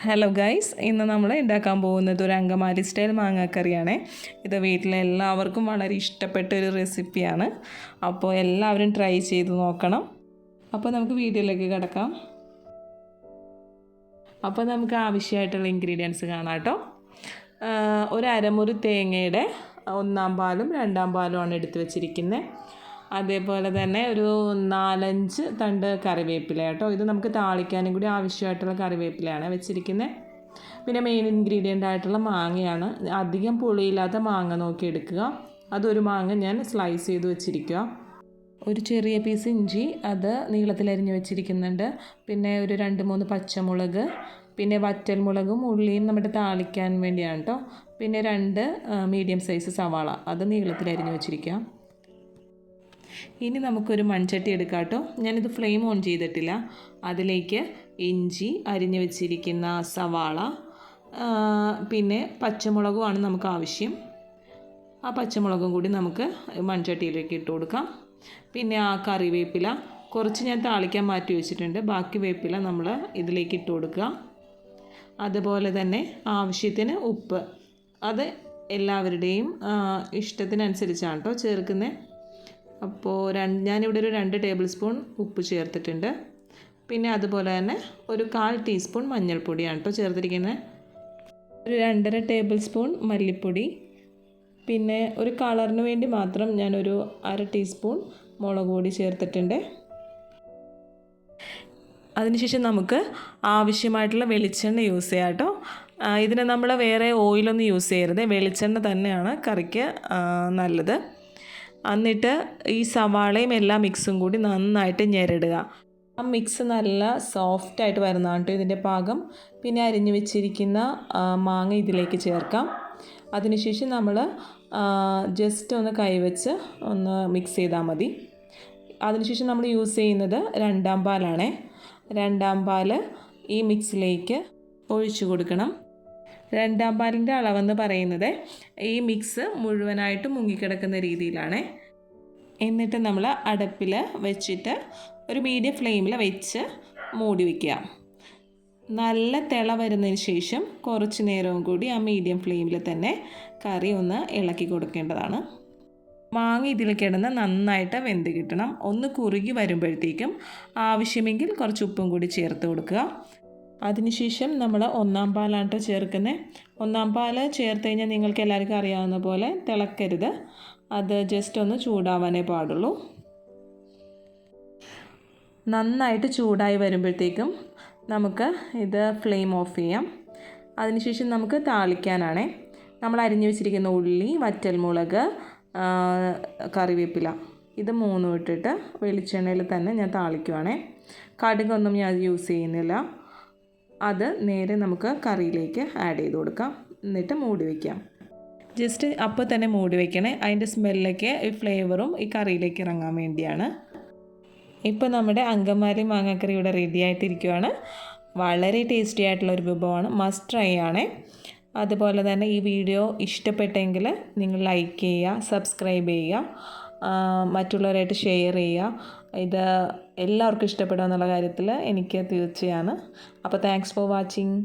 Hello guys, ഇന്ന് നമ്മൾ ഉണ്ടാക്കാൻ പോകുന്നത് ഒരു അങ്കമാലി സ്റ്റൈൽ മാങ്ങാക്കറിയാണ്. ഇത് വീട്ടിലെ എല്ലാവർക്കും വളരെ ഇഷ്ടപ്പെട്ട ഒരു റെസിപ്പിയാണ്. അപ്പോൾ എല്ലാവരും ട്രൈ ചെയ്ത് നോക്കണം. അപ്പോൾ നമുക്ക് വീഡിയോയിലേക്ക് കിടക്കാം. അപ്പോൾ നമുക്ക് ആവശ്യമായിട്ടുള്ള ഇൻഗ്രീഡിയൻസ് കാണാം കേട്ടോ. ഒരു അരമുറി തേങ്ങയുടെ 1-ാം പാലും 2-ാം പാലുമാണ് എടുത്ത് വെച്ചിരിക്കുന്നത്. അതേപോലെ തന്നെ ഒരു 4-5 തണ്ട് കറിവേപ്പില കേട്ടോ. ഇത് നമുക്ക് താളിക്കാനും കൂടി ആവശ്യമായിട്ടുള്ള കറിവേപ്പിലയാണ് വെച്ചിരിക്കുന്നത്. പിന്നെ മെയിൻ ഇൻഗ്രീഡിയൻ്റ് ആയിട്ടുള്ള മാങ്ങയാണ്. അധികം പുളിയില്ലാത്ത മാങ്ങ നോക്കി എടുക്കുക. അതൊരു മാങ്ങ ഞാൻ സ്ലൈസ് ചെയ്ത് വെച്ചിരിക്കുക. ഒരു ചെറിയ പീസ് ഇഞ്ചി അത് നീളത്തിലരിഞ്ഞ് വെച്ചിരിക്കുന്നുണ്ട്. പിന്നെ ഒരു 2-3 പച്ചമുളക്, പിന്നെ വറ്റൽമുളകും ഉള്ളിയും നമ്മുടെ താളിക്കാൻ വേണ്ടിയാണ് കേട്ടോ. പിന്നെ 2 മീഡിയം സൈസ് സവാള അത് നീളത്തിലരിഞ്ഞ് വെച്ചിരിക്കുക. ഇനി നമുക്കൊരു മൺചട്ടി എടുക്കാം കേട്ടോ. ഞാനിത് ഫ്ലെയിം ഓൺ ചെയ്തിട്ടില്ല. അതിലേക്ക് ഇഞ്ചി അരിഞ്ഞ് വെച്ചിരിക്കുന്ന സവാള, പിന്നെ പച്ചമുളകുമാണ് നമുക്ക് ആവശ്യം. ആ പച്ചമുളകും കൂടി നമുക്ക് മൺചട്ടിയിലേക്ക് ഇട്ട് കൊടുക്കാം. പിന്നെ ആ കറിവേപ്പില കുറച്ച് ഞാൻ താളിക്കാൻ മാറ്റി വെച്ചിട്ടുണ്ട്. ബാക്കി വേപ്പില നമ്മൾ ഇതിലേക്ക് ഇട്ട് കൊടുക്കുക. അതുപോലെ തന്നെ ആവശ്യത്തിന് ഉപ്പ്, അത് എല്ലാവരുടെയും ഇഷ്ടത്തിനനുസരിച്ചാണ് കേട്ടോ ചേർക്കുന്നത്. അപ്പോൾ ഞാനിവിടെ ഒരു 2 ടേബിൾ സ്പൂൺ ഉപ്പ് ചേർത്തിട്ടുണ്ട്. പിന്നെ അതുപോലെ തന്നെ ഒരു 1/4 ടീസ്പൂൺ മഞ്ഞൾപ്പൊടിയാണ് കേട്ടോ ചേർത്തിരിക്കുന്നത്. ഒരു 2.5 ടേബിൾ സ്പൂൺ മല്ലിപ്പൊടി, പിന്നെ ഒരു കളറിന് വേണ്ടി മാത്രം ഞാനൊരു 1/2 ടീസ്പൂൺ മുളക് പൊടി ചേർത്തിട്ടുണ്ട്. അതിനുശേഷം നമുക്ക് ആവശ്യമായിട്ടുള്ള വെളിച്ചെണ്ണ യൂസ് ചെയ്യാം കേട്ടോ. ഇതിന് നമ്മൾ വേറെ ഓയിലൊന്നും യൂസ് ചെയ്യരുത്, വെളിച്ചെണ്ണ തന്നെയാണ് കറിക്ക് നല്ലത്. എന്നിട്ട് ഈ സവാളയും എല്ലാ മിക്സും കൂടി നന്നായിട്ട് ഞെരടുക. ആ മിക്സ് നല്ല സോഫ്റ്റായിട്ട് വരുന്നതാണ് കേട്ടോ ഇതിൻ്റെ പാകം. പിന്നെ അരിഞ്ഞു വെച്ചിരിക്കുന്ന മാങ്ങ ഇതിലേക്ക് ചേർക്കാം. അതിനുശേഷം നമ്മൾ ജസ്റ്റ് ഒന്ന് കൈവച്ച് ഒന്ന് മിക്സ് ചെയ്താൽ മതി. അതിനുശേഷം നമ്മൾ യൂസ് ചെയ്യുന്നത് 2-ാം പാലാണേ. 2-ാം പാൽ ഈ മിക്സിലേക്ക് ഒഴിച്ചു കൊടുക്കണം. 2-ാം പാലിൻ്റെ അളവെന്ന് പറയുന്നത് ഈ മിക്സ് മുഴുവനായിട്ട് മുങ്ങിക്കിടക്കുന്ന രീതിയിലാണ്. എന്നിട്ട് നമ്മൾ അടുപ്പിൽ വെച്ചിട്ട് ഒരു മീഡിയം ഫ്ലെയിമിൽ വെച്ച് മൂടി വയ്ക്കുക. നല്ല തിള വരുന്നതിന് ശേഷം കുറച്ച് നേരവും കൂടി ആ മീഡിയം ഫ്ലെയിമിൽ തന്നെ കറി ഒന്ന് ഇളക്കി കൊടുക്കേണ്ടതാണ്. മാങ്ങ ഇതിൽ കിടന്ന് നന്നായിട്ട് വെന്ത് കിട്ടണം. ഒന്ന് കുറുകി വരുമ്പോഴത്തേക്കും ആവശ്യമെങ്കിൽ കുറച്ച് ഉപ്പും കൂടി ചേർത്ത് കൊടുക്കുക. അതിനുശേഷം നമ്മൾ 1-ാം പാലാണ് ചേർക്കുന്നത്. 1-ാം പാൽ ചേർത്ത് കഴിഞ്ഞാൽ നിങ്ങൾക്ക് എല്ലാവർക്കും അറിയാവുന്ന പോലെ തിളക്കരുത്. അത് ജസ്റ്റ് ഒന്ന് ചൂടാവാനേ പാടുള്ളൂ. നന്നായിട്ട് ചൂടായി വരുമ്പോഴത്തേക്കും നമുക്ക് ഇത് ഫ്ലെയിം ഓഫ് ചെയ്യാം. അതിനുശേഷം നമുക്ക് താളിക്കാനാണ്. നമ്മൾ അരിഞ്ഞു വെച്ചിരിക്കുന്ന ഉള്ളി, വറ്റൽമുളക്, കറിവേപ്പില ഇത് 3 ഇട്ടിട്ട് വെളിച്ചെണ്ണയിൽ തന്നെ ഞാൻ താളിക്കുവാണേ. കടുകൊന്നും ഞാൻ യൂസ് ചെയ്യുന്നില്ല. അത് നേരെ നമുക്ക് കറിയിലേക്ക് ആഡ് ചെയ്ത് കൊടുക്കാം. എന്നിട്ട് മൂടി വയ്ക്കാം. ജസ്റ്റ് അപ്പോൾ തന്നെ മൂടി വയ്ക്കണേ. അതിൻ്റെ സ്മെല്ലൊക്കെ ഈ ഫ്ലേവറും ഈ കറിയിലേക്ക് ഇറങ്ങാൻ വേണ്ടിയാണ്. ഇപ്പോൾ നമ്മുടെ അങ്കമാലി മാങ്ങാക്കറി ഇവിടെ റെഡി ആയിട്ടിരിക്കുകയാണ്. വളരെ ടേസ്റ്റി ആയിട്ടുള്ളൊരു വിഭവമാണ്, മസ്റ്റ് ട്രൈ ആണ്. അതുപോലെ തന്നെ ഈ വീഡിയോ ഇഷ്ടപ്പെട്ടെങ്കിൽ നിങ്ങൾ ലൈക്ക് ചെയ്യുക, സബ്സ്ക്രൈബ് ചെയ്യുക, മറ്റുള്ളവരായിട്ട് ഷെയർ ചെയ്യുക. ഇത് എല്ലാവർക്കും ഇഷ്ടപ്പെടുക എന്നുള്ള കാര്യത്തിൽ എനിക്ക് തീർച്ചയാണ്. അപ്പോൾ താങ്ക്സ് ഫോർ വാച്ചിങ്.